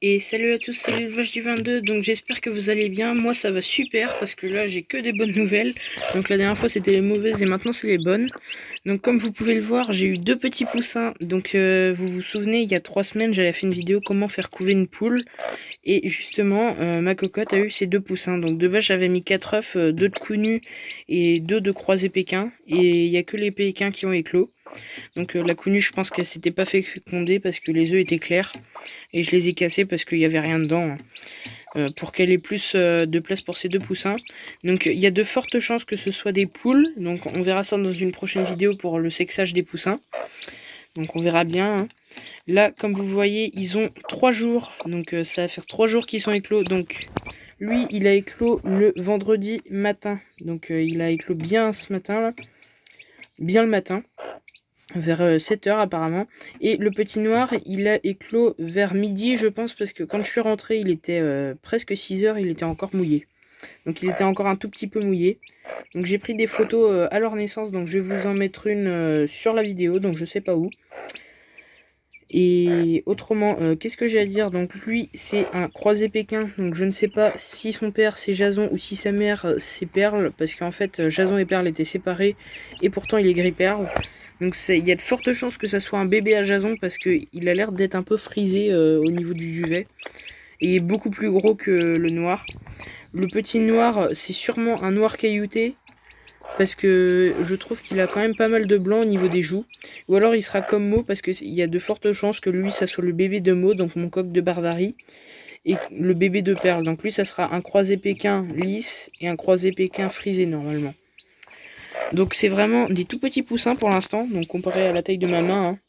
Et salut à tous, c'est l'élevage du 22, donc j'espère que vous allez bien. Moi ça va super parce que là j'ai que des bonnes nouvelles. Donc la dernière fois c'était les mauvaises et maintenant c'est les bonnes. Donc comme vous pouvez le voir, j'ai eu deux petits poussins. Donc vous vous souvenez, il y a 3 semaines j'avais fait une vidéo comment faire couver une poule. Et justement ma cocotte a eu ces deux poussins. Donc de base j'avais mis 4 œufs, 2 de cou nu et 2 de croisés pékins. Et il n'y a que les pékins qui ont éclos. Donc la cou nue je pense qu'elle s'était pas fait féconder parce que les œufs étaient clairs. Et je les ai cassés parce qu'il n'y avait rien dedans. Pour qu'elle ait plus de place pour ces deux poussins. Donc il y a de fortes chances que ce soit des poules. Donc on verra ça dans une prochaine vidéo pour le sexage des poussins. Donc on verra bien. Hein. Là, comme vous voyez, ils ont 3 jours. Donc ça va faire 3 jours qu'ils sont éclos. Donc lui, il a éclos le vendredi matin. Donc il a éclos bien ce matin là. Bien le matin. Vers 7 h apparemment. Et le petit noir, il a éclos vers midi, je pense, parce que quand je suis rentrée, il était presque 6 h, il était encore mouillé. Donc il était encore un tout petit peu mouillé. Donc j'ai pris des photos à leur naissance, donc je vais vous en mettre une sur la vidéo, donc je sais pas où. Et autrement, qu'est-ce que j'ai à dire? Donc lui, c'est un croisé pékin, donc je ne sais pas si son père c'est Jason ou si sa mère c'est Perle, parce qu'en fait Jason et Perle étaient séparés, et pourtant il est gris Perle. Donc il y a de fortes chances que ça soit un bébé à Jason parce qu'il a l'air d'être un peu frisé au niveau du duvet. Et il est beaucoup plus gros que le noir. Le petit noir, c'est sûrement un noir caillouté. Parce que je trouve qu'il a quand même pas mal de blanc au niveau des joues. Ou alors il sera comme Mo parce qu'il y a de fortes chances que lui ça soit le bébé de Mo, donc mon coq de Barbarie. Et le bébé de Perle. Donc lui ça sera un croisé pékin lisse et un croisé pékin frisé normalement. Donc c'est vraiment des tout petits poussins pour l'instant, donc comparé à la taille de ma main. Hein.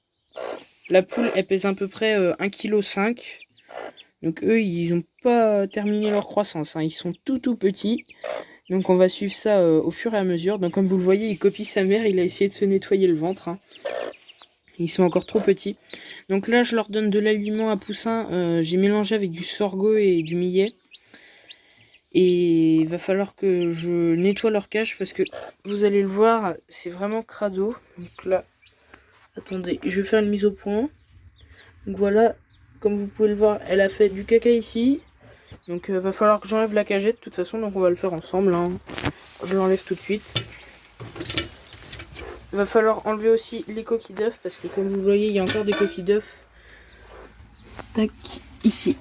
La poule, elle pèse à peu près 1,5 kg. Donc eux, ils n'ont pas terminé leur croissance, hein. Ils sont tout petits. Donc on va suivre ça au fur et à mesure. Donc comme vous le voyez, il copie sa mère, il a essayé de se nettoyer le ventre. Hein. Ils sont encore trop petits. Donc là, je leur donne de l'aliment à poussins. J'ai mélangé avec du sorgho et du millet. Et il va falloir que je nettoie leur cage parce que vous allez le voir, c'est vraiment crado. Donc là, attendez, je vais faire une mise au point. Donc voilà, comme vous pouvez le voir, elle a fait du caca ici. Donc va falloir que j'enlève la cagette de toute façon, donc on va le faire ensemble. Hein. Je l'enlève tout de suite. Il va falloir enlever aussi les coquilles d'œufs parce que comme vous le voyez, il y a encore des coquilles d'œufs. Tac, ici.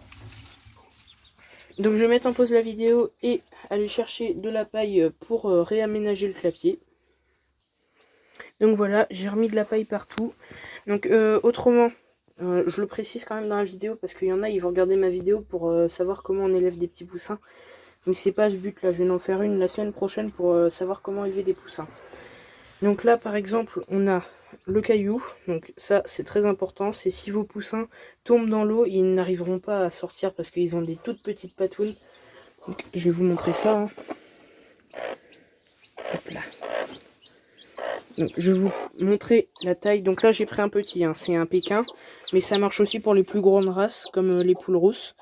Donc je vais mettre en pause la vidéo et aller chercher de la paille pour réaménager le clapier. Donc voilà, j'ai remis de la paille partout. Donc autrement, je le précise quand même dans la vidéo parce qu'il y en a, ils vont regarder ma vidéo pour savoir comment on élève des petits poussins. Mais c'est pas ce but là, je vais en faire une la semaine prochaine pour savoir comment élever des poussins. Donc là par exemple, on a le caillou. Donc ça c'est très important, c'est si vos poussins tombent dans l'eau, ils n'arriveront pas à sortir parce qu'ils ont des toutes petites patounes. Donc je vais vous montrer ça. Hein. Hop là. Donc, je vais vous montrer la taille. Donc là j'ai pris un petit, hein. C'est un pékin, mais ça marche aussi pour les plus grandes races comme les poules rousses.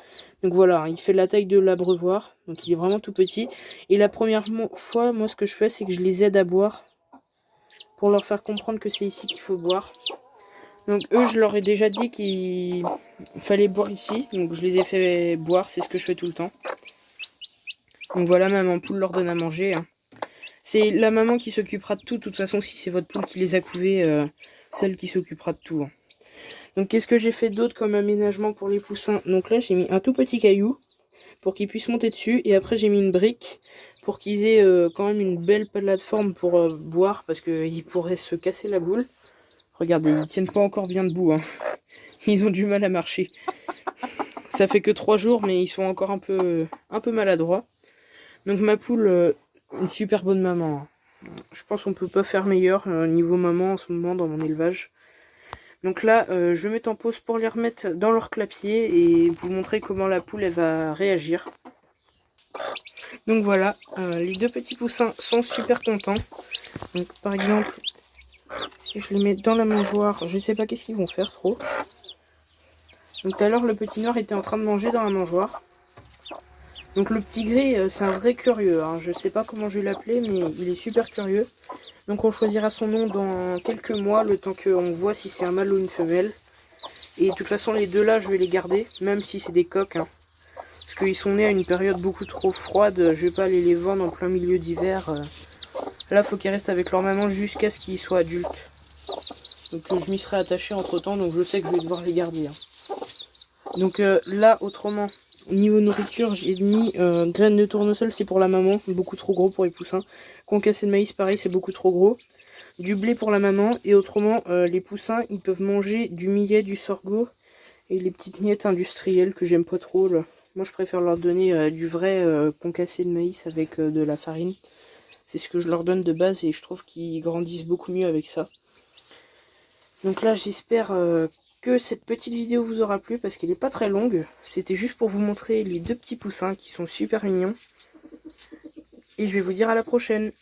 Donc voilà, il fait la taille de l'abreuvoir, donc il est vraiment tout petit. Et la première fois, moi ce que je fais c'est que je les aide à boire, pour leur faire comprendre que c'est ici qu'il faut boire. Donc eux je leur ai déjà dit qu'il fallait boire ici, donc je les ai fait boire, c'est ce que je fais tout le temps. Donc voilà, maman poule leur donne à manger. Hein. C'est la maman qui s'occupera de tout. De toute façon, si c'est votre poule qui les a couvés, celle qui s'occupera de tout. Hein. Donc, qu'est-ce que j'ai fait d'autre comme aménagement pour les poussins? Donc là, j'ai mis un tout petit caillou pour qu'ils puissent monter dessus. Et après, j'ai mis une brique pour qu'ils aient quand même une belle plateforme pour boire parce qu'ils pourraient se casser la boule. Regardez, ils tiennent pas encore bien debout. Hein. Ils ont du mal à marcher. Ça fait que 3 jours, mais ils sont encore un peu maladroits. Donc, ma poule... une super bonne maman. Je pense qu'on peut pas faire meilleur niveau maman en ce moment dans mon élevage. Donc là, je vais mettre en pause pour les remettre dans leur clapier et vous montrer comment la poule elle va réagir. Donc voilà, les deux petits poussins sont super contents. Donc par exemple, si je les mets dans la mangeoire, je sais pas qu'est-ce qu'ils vont faire trop. Donc tout à l'heure, le petit noir était en train de manger dans la mangeoire. Donc le petit gris, c'est un vrai curieux. Hein. Je sais pas comment je vais l'appeler, mais il est super curieux. Donc on choisira son nom dans quelques mois, le temps qu'on voit si c'est un mâle ou une femelle. Et de toute façon, les deux là, je vais les garder, même si c'est des coques. Hein. Parce qu'ils sont nés à une période beaucoup trop froide. Je vais pas aller les vendre en plein milieu d'hiver. Là, faut qu'ils restent avec leur maman jusqu'à ce qu'ils soient adultes. Donc je m'y serai attaché entre temps, donc je sais que je vais devoir les garder. Hein. Donc là, autrement, niveau nourriture, j'ai mis graines de tournesol, c'est pour la maman, beaucoup trop gros pour les poussins. Concassé de maïs, pareil, c'est beaucoup trop gros. Du blé pour la maman, et autrement, les poussins, ils peuvent manger du millet, du sorgho, et les petites miettes industrielles que j'aime pas trop. Là. Moi, je préfère leur donner du vrai concassé de maïs avec de la farine. C'est ce que je leur donne de base, et je trouve qu'ils grandissent beaucoup mieux avec ça. Donc là, j'espère que cette petite vidéo vous aura plu parce qu'elle n'est pas très longue. C'était juste pour vous montrer les deux petits poussins qui sont super mignons. Et je vais vous dire à la prochaine.